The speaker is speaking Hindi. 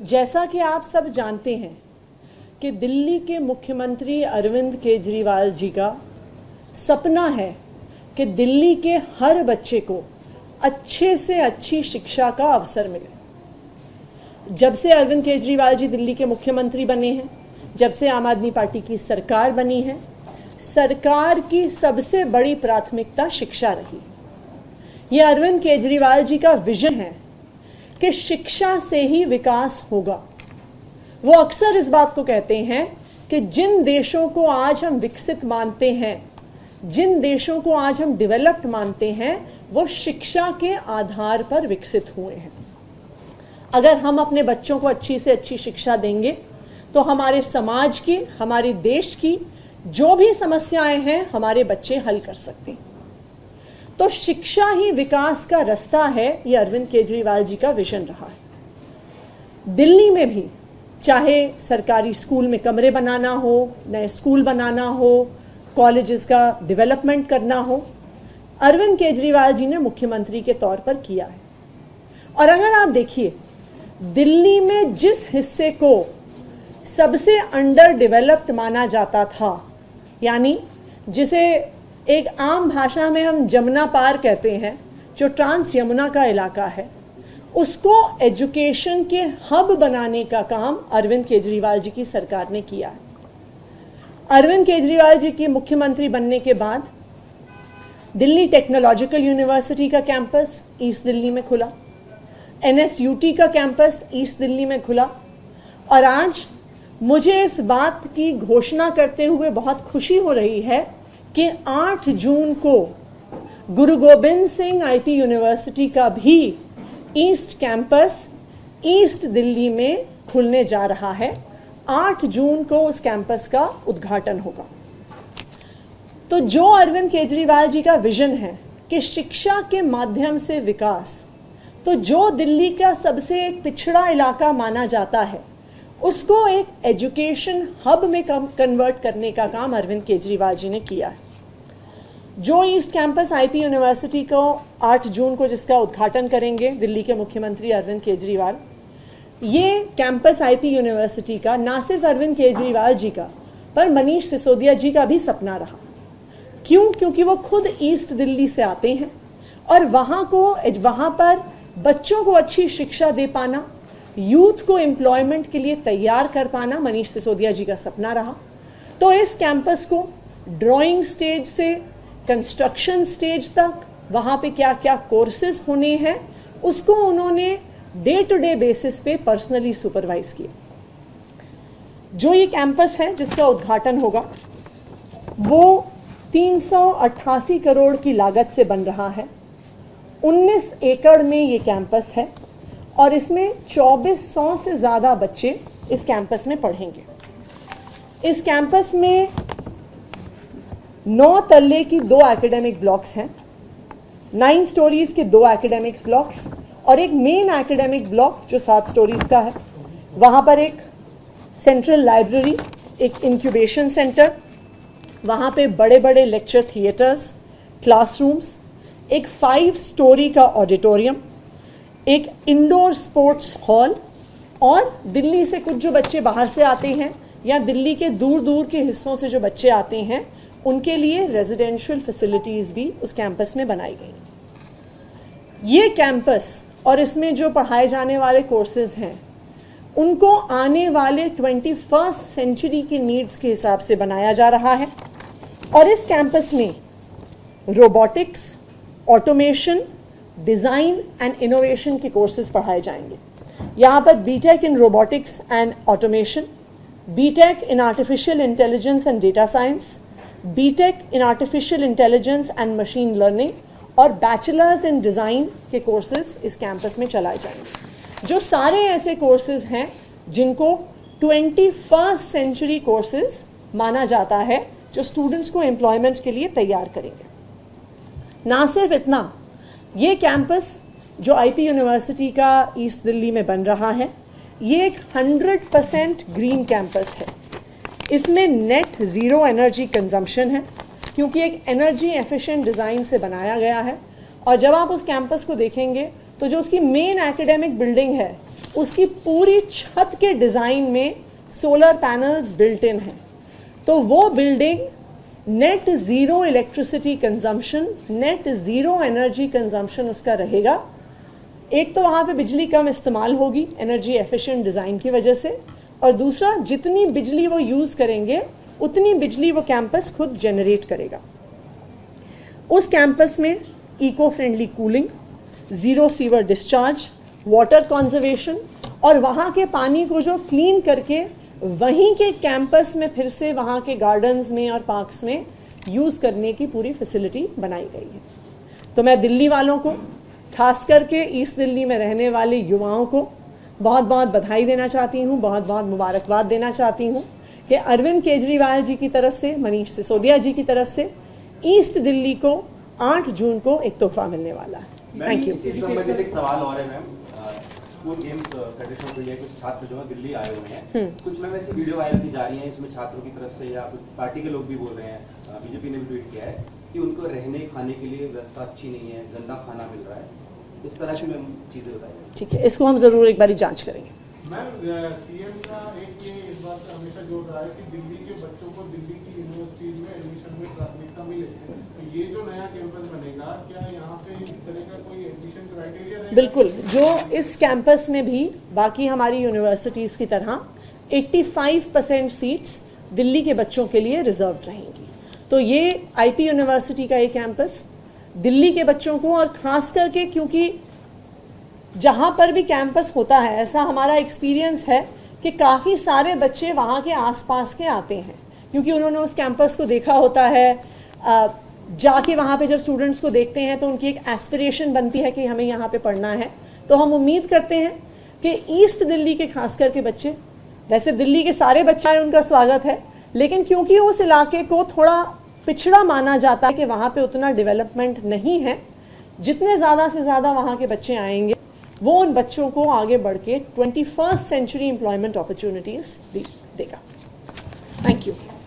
जैसा कि आप सब जानते हैं कि दिल्ली के मुख्यमंत्री अरविंद केजरीवाल जी का सपना है कि दिल्ली के हर बच्चे को अच्छे से अच्छी शिक्षा का अवसर मिले। जब से अरविंद केजरीवाल जी दिल्ली के मुख्यमंत्री बने हैं, जब से आम आदमी पार्टी की सरकार बनी है, सरकार की सबसे बड़ी प्राथमिकता शिक्षा रही। ये अरविंद केजरीवाल जी का विजन है कि शिक्षा से ही विकास होगा। वो अक्सर इस बात को कहते हैं कि जिन देशों को आज हम विकसित मानते हैं, जिन देशों को आज हम डेवलप्ड मानते हैं, वो शिक्षा के आधार पर विकसित हुए हैं। अगर हम अपने बच्चों को अच्छी से अच्छी शिक्षा देंगे तो हमारे समाज की, हमारे देश की जो भी समस्याएं हैं, हमारे बच्चे हल कर सकते हैं। तो शिक्षा ही विकास का रास्ता है, ये अरविंद केजरीवाल जी का विजन रहा है। दिल्ली में भी चाहे सरकारी स्कूल में कमरे बनाना हो, नए स्कूल बनाना हो, कॉलेजेस का डेवलपमेंट करना हो, अरविंद केजरीवाल जी ने मुख्यमंत्री के तौर पर किया है। और अगर आप देखिए, दिल्ली में जिस हिस्से को सबसे अंडर डेवलप्ड माना जाता था, यानी जिसे एक आम भाषा में हम जमुना पार कहते हैं, जो ट्रांस यमुना का इलाका है, उसको एजुकेशन के हब बनाने का काम अरविंद केजरीवाल जी की सरकार ने किया है। अरविंद केजरीवाल जी के मुख्यमंत्री बनने के बाद दिल्ली टेक्नोलॉजिकल यूनिवर्सिटी का कैंपस ईस्ट दिल्ली में खुला, NSUT का कैंपस ईस्ट दिल्ली में खुला, और आज मुझे इस बात की घोषणा करते हुए बहुत खुशी हो रही है कि 8 जून को गुरु गोबिंद सिंह IP यूनिवर्सिटी का भी ईस्ट कैंपस ईस्ट दिल्ली में खुलने जा रहा है। 8 जून को उस कैंपस का उद्घाटन होगा। तो जो अरविंद केजरीवाल जी का विजन है कि शिक्षा के माध्यम से विकास, तो जो दिल्ली का सबसे एक पिछड़ा इलाका माना जाता है, उसको एक एजुकेशन हब में कन्वर्ट करने का काम अरविंद केजरीवाल जी ने किया है। जो ईस्ट कैंपस IP यूनिवर्सिटी को 8 जून को जिसका उद्घाटन करेंगे दिल्ली के मुख्यमंत्री अरविंद केजरीवाल, ये कैंपस IP यूनिवर्सिटी का ना सिर्फ अरविंद केजरीवाल जी का, पर मनीष सिसोदिया जी का भी सपना रहा। क्यों? क्योंकि वो खुद ईस्ट दिल्ली से आते हैं और वहाँ पर बच्चों को अच्छी शिक्षा दे पाना, यूथ को एम्प्लॉयमेंट के लिए तैयार कर पाना मनीष सिसोदिया जी का सपना रहा। तो इस कैंपस को ड्राइंग स्टेज से कंस्ट्रक्शन स्टेज तक वहाँ पे क्या क्या कोर्सेज होने हैं, उसको उन्होंने डे टू डे बेसिस पे पर्सनली सुपरवाइज किया। जो ये कैंपस है जिसका उद्घाटन होगा, वो 388 करोड़ की लागत से बन रहा है। 19 एकड़ में ये कैंपस है और इसमें 2400 से ज़्यादा बच्चे इस कैंपस में पढ़ेंगे। इस कैंपस में 9 तल्ले की 2 एकेडमिक ब्लॉक्स हैं, 9 स्टोरीज के 2 एकेडमिक ब्लॉक्स और एक मेन एकेडमिक ब्लॉक जो 7 स्टोरीज का है। वहाँ पर एक सेंट्रल लाइब्रेरी, एक इंक्यूबेशन सेंटर, वहाँ पे बड़े बड़े लेक्चर थिएटर्स, क्लासरूम्स, एक 5 स्टोरी का ऑडिटोरियम, एक इंडोर स्पोर्ट्स हॉल, और दिल्ली से कुछ जो बच्चे बाहर से आते हैं या दिल्ली के दूर दूर के हिस्सों से जो बच्चे आते हैं, उनके लिए रेजिडेंशियल फैसिलिटीज़ भी उस कैंपस में बनाई गई। ये कैंपस और इसमें जो पढ़ाए जाने वाले कोर्सेज हैं, उनको आने वाले 21st सेंचुरी की नीड्स के हिसाब से बनाया जा रहा है। और इस कैंपस में robotics, automation, design and innovation के कोर्सेज पढ़ाए जाएंगे। यहाँ पर BTech in robotics and automation, BTech in artificial intelligence and data science, BTech in artificial intelligence and machine learning और बैचलर्स इन डिज़ाइन के कोर्सेज इस कैंपस में चलाए जाएंगे। जो सारे ऐसे कोर्सेज हैं जिनको 21st सेंचुरी कोर्सेज माना जाता है, जो स्टूडेंट्स को एम्प्लॉयमेंट के लिए तैयार करेंगे। ना सिर्फ इतना, ये कैंपस जो IP यूनिवर्सिटी का ईस्ट दिल्ली में बन रहा है, ये एक 100% ग्रीन कैंपस है। इसमें नेट ज़ीरो एनर्जी कंजम्पशन है, क्योंकि एक एनर्जी एफिशिएंट डिज़ाइन से बनाया गया है। और जब आप उस कैंपस को देखेंगे तो जो उसकी मेन एकेडमिक बिल्डिंग है, उसकी पूरी छत के डिज़ाइन में सोलर पैनल्स बिल्ट इन हैं। तो वो building net zero electricity consumption, net zero energy consumption उसका रहेगा। एक तो वहाँ पे बिजली कम इस्तेमाल होगी एनर्जी एफिशिएंट डिज़ाइन की वजह से, और दूसरा जितनी बिजली वो यूज़ करेंगे उतनी बिजली वो कैंपस खुद जनरेट करेगा। उस कैंपस में eco friendly cooling, zero sewer discharge, water conservation, और वहाँ के पानी को जो क्लीन करके वहीं के कैंपस में फिर से वहाँ के गार्डन्स में और पार्क्स में यूज़ करने की पूरी फैसिलिटी बनाई गई है। तो मैं दिल्ली वालों को, खास करके ईस्ट दिल्ली में रहने वाले युवाओं को बहुत बहुत बधाई देना चाहती हूँ, बहुत बहुत मुबारकबाद देना चाहती हूँ कि अरविंद केजरीवाल जी की तरफ से, मनीष सिसोदिया जी की तरफ से ईस्ट दिल्ली को 8 जून को एक तोहफा मिलने वाला है। Thank you. इसी संबंधित एक सवाल और है ma'am. School games federation of India कुछ छात्र जो है दिल्ली आए हुए हैं, कुछ मैम ऐसी वीडियो वायरल की जा रही है, इसमें छात्रों की तरफ से या कुछ पार्टी के लोग भी बोल रहे हैं, बीजेपी ने भी ट्वीट किया है कि उनको रहने खाने के लिए व्यवस्था अच्छी नहीं है, गंदा खाना मिल रहा है, इस तरह की मैम चीज़ें बताइए। ठीक है, इसको हम ज़रूर एक बार जांच करेंगे। मैम, सीएम का एक ये इस बात का हमेशा जोर रहा है कि दिल्ली के बच्चों को दिल्ली की यूनिवर्सिटीज में एडमिशन में प्राथमिकता मिले। तो ये जो नया कैंपस बनेगा, क्या यहाँ पे इस तरह का कोई एडमिशन क्राइटेरिया रहेगा? बिल्कुल, जो इस कैंपस में भी बाकी हमारी यूनिवर्सिटीज़ की तरह 85% सीट्स दिल्ली के बच्चों के लिए रिजर्व रहेंगी। तो ये आईपी यूनिवर्सिटी का एक कैंपस दिल्ली के बच्चों को, और ख़ास करके क्योंकि जहाँ पर भी कैंपस होता है, ऐसा हमारा एक्सपीरियंस है कि काफ़ी सारे बच्चे वहाँ के आसपास के आते हैं, क्योंकि उन्होंने उस कैंपस को देखा होता है। जाके वहाँ पे जब स्टूडेंट्स को देखते हैं तो उनकी एक एस्पिरेशन बनती है कि हमें यहाँ पे पढ़ना है। तो हम उम्मीद करते हैं कि ईस्ट दिल्ली के खास करके बच्चे, वैसे दिल्ली के सारे बच्चे उनका स्वागत है, लेकिन क्योंकि उस इलाके को थोड़ा पिछड़ा माना जाता है कि वहाँ पे उतना डेवलपमेंट नहीं है, जितने ज़्यादा से ज़्यादा वहाँ के बच्चे आएंगे वो उन बच्चों को आगे बढ़ के 21st सेंचुरी एम्प्लॉयमेंट अपॉर्चुनिटीज़ देगा। Thank you.